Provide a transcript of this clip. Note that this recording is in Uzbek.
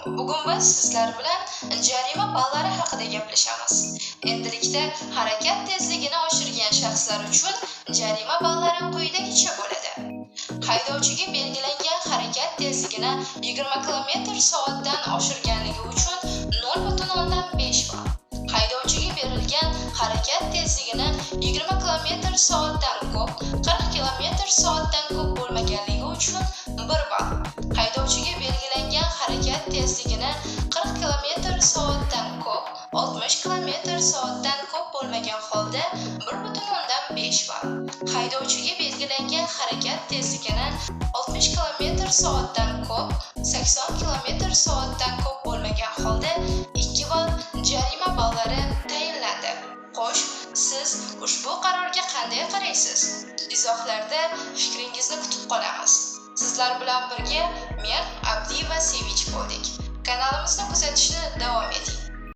Bugun biz sizlar bilan jarima ballari haqida gaplashamiz. Endilikda harakat tezligini oshirgan shaxslar uchun jarima ballari quyidagicha bo'ladi. Haydovchiga belgilangan harakat tezligini 20 km/soatdan oshirganligi uchun 0.5 ball. Haydovchiga berilgan harakat tezligini 20 km/soatdan ko'p, 40 km/soatdan ko'p bo'lmaganligi uchun 1 ball. Haydovchiga belgilangan harakat tezligini 40 km/soatdan ko'p, 60 km/soatdan ko'p bo'lmagan holda 1.5 ball. Haydovchiga belgilangan harakat tezligini 60 km/soatdan ko'p, 80 km/soatdan ko'p bo'lmagan holda 2 ball jarima ballari tayinlandi. Xo'sh, siz ushbu qarorga qanday qaraysiz? Izohlarda fikringizni kutib qolamiz. Sizlar bilan birga men Abdi va Sevich bo'ldik. Kanalimizni kuzatishni